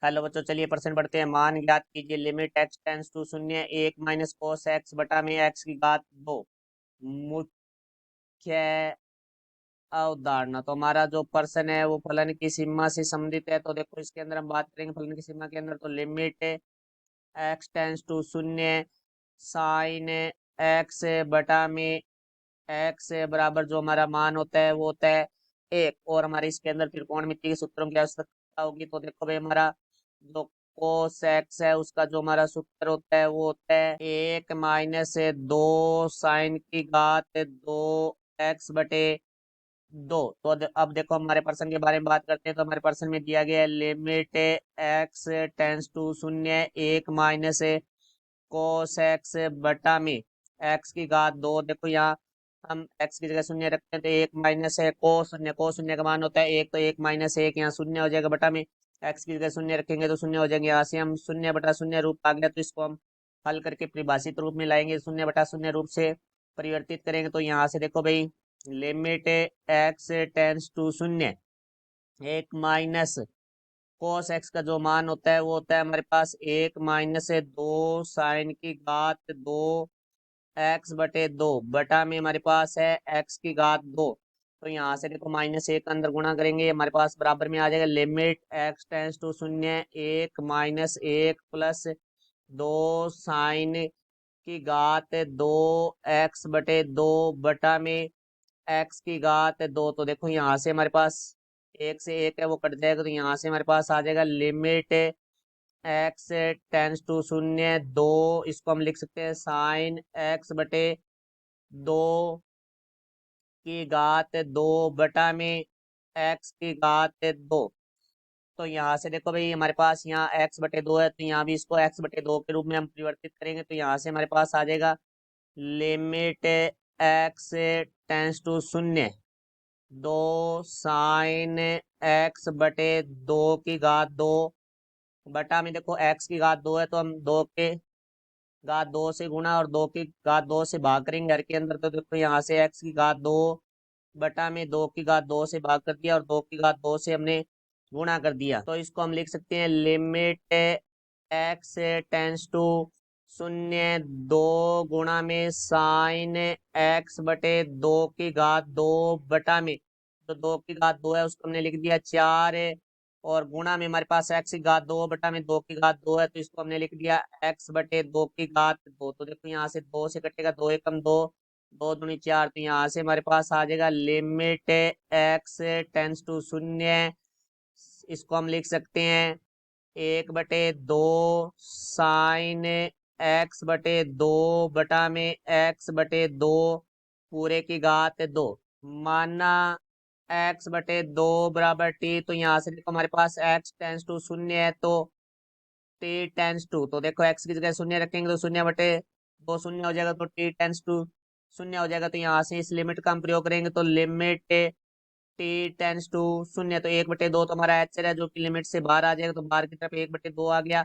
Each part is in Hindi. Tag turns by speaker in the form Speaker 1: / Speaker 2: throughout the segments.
Speaker 1: हेलो बच्चों, चलिए प्रश्न पढ़ते हैं। मान ज्ञात कीजिए लिमिट एक्स टेंस टू शून्य एक माइनस कोस एक्स बटा में एक्स की घात दो। मुख्य अवधारणा। तो हमारा जो प्रश्न है वो फलन की सीमा से संबंधित है। तो देखो इसके अंदर हम बात करेंगे फलन की सीमा के अंदर। तो लिमिट एक्स टेंस टू शून्य साइन एक्स बटा में एक्स बराबर जो हमारा मान होता है वो होता है एक। और हमारे इसके अंदर त्रिकोणमिति के सूत्रों की आवश्यकता होगी। तो देखो भाई हमारा जो कोस एक्स है उसका जो हमारा सूत्र होता है वो होता है एक माइनस दो साइन की घात दो एक्स बटे दो। तो अब देखो हमारे प्रश्न के बारे में बात करते हैं। तो हमारे प्रश्न में दिया गया है लिमिट एक्स टेंस टू शून्य एक माइनस कोस एक्स बटा में एक्स की घात दो। देखो यहाँ हम एक्स की जगह शून्य रखते हैं तो एक माइनस है को शून्य का मान होता है एक। तो एक माइनस एक यहाँ शून्य हो जाएगा बटा में एक्स की जगह शून्य रखेंगे तो शून्य हो जाएंगे। यहाँ से हम शून्य बटा शून्य रूप आ गया तो इसको हम हल करके परिभाषित रूप में लाएंगे। शून्य बटा शून्य रूप से परिवर्तित करेंगे तो यहाँ से देखो भाई लिमिट एक्स टेंस टू शून्य एक माइनस कोस एक्स का जो मान होता है वो होता है हमारे पास एक माइनस दो साइन की घात दो एक्स बटे दो बटा में हमारे पास है एक्स की घात दो। तो यहाँ से देखो माइनस एक अंदर गुणा करेंगे हमारे पास बराबर में आ जाएगा लिमिट एक्स टेंस टू शून्य एक माइनस एक प्लस दो साइन की घात दो एक्स बटे दो बटा में एक्स की घात दो। तो देखो यहाँ से हमारे पास एक से एक है वो कट जाएगा तो यहाँ से हमारे पास आ जाएगा लिमिट एक्स टेंस टू शून्य दो। इसको हम लिख सकते हैं साइन एक्स बटे दो की घात दो बटा में एक्स की घात दो। तो यहाँ से देखो भाई हमारे पास यहाँ एक्स बटे दो है तो यहाँ भी इसको एक्स बटे दो के रूप में हम परिवर्तित करेंगे। तो यहाँ से हमारे पास आ जाएगा लिमिट एक्स टेंस टू शून्य दो साइन एक्स बटे दो की घात दो बटा में देखो एक्स की घात दो है तो हम दो के घात दो से गुणा और दो की घात दो से भाग करेंगे हर के अंदर। तो देखो यहाँ से एक्स की घात दो बटा में दो की घात दो से भाग कर दिया और दो की घात दो से हमने गुणा कर दिया। तो इसको हम लिख सकते हैं लिमिट एक्स टेंस टू शून्य दो गुणा में साइन एक्स बटे दो की घात दो बटा में तो दो की घात दो है उसको हमने लिख दिया चार और गुणा में हमारे पास एक्स की घात दो बटा में दो की घात दो है तो इसको हमने लिख दिया एक्स बटे दो की घात दो। तो देखो यहाँ से दो से कटेगा दो एकम दो दो दूनी चार। तो यहाँ से हमारे पास आ जाएगा लिमिट एक्स टेंस टू शून्य इसको हम लिख सकते हैं एक बटे दो साइन एक्स बटे दो बटा में एक्स बटे दो पूरे की घात दो। माना एक्स बटे दो बराबर टी। तो यहाँ से देखो हमारे पास एक्स टेंस टू शून्य है तो टी टेंस टू। तो देखो एक्स की जगह शून्य रखेंगे तो शून्य बटे दो शून्य हो जाएगा तो टी टेंस टू शून्य हो जाएगा। तो यहाँ से इस लिमिट का हम प्रयोग करेंगे तो लिमिट टी टेंस टू शून्य तो एक बटे दो तो हमारा एच है जो कि लिमिट से बाहर आ जाएगा। तो बाहर की तरफ एक बटे दो आ गया।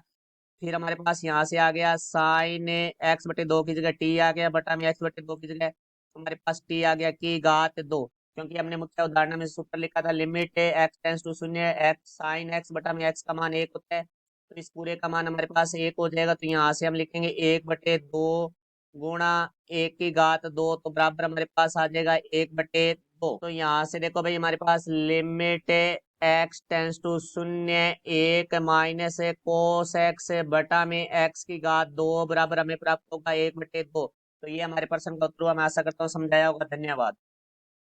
Speaker 1: फिर हमारे पास यहाँ से आ गया साइन एक्स बटे दो की जगह टी आ गया बटा में एक्स बटे दो की जगह हमारे पास टी आ गया की घात दो। क्योंकि हमने मुख्य उदाहरण में सूत्र लिखा था लिमिट एक्स टेंस टू शून्य एक्स साइन एक्स बटा में एक्स का मान एक होता है तो इस पूरे का मान हमारे पास एक हो जाएगा। तो यहाँ से हम लिखेंगे एक बटे दो गुणा एक की घात दो तो बराबर हमारे पास आ जाएगा एक बटे दो। तो यहाँ से देखो भाई हमारे पास लिमिट एक्स टेंस टू शून्य एक माइनस कोस एक्स बटा में एक्स की घात दो बराबर हमें प्राप्त होगा एक बटे दो। तो ये हमारे प्रश्न का उत्तर हुआ। मैं आशा करता हूँ समझाया होगा। धन्यवाद।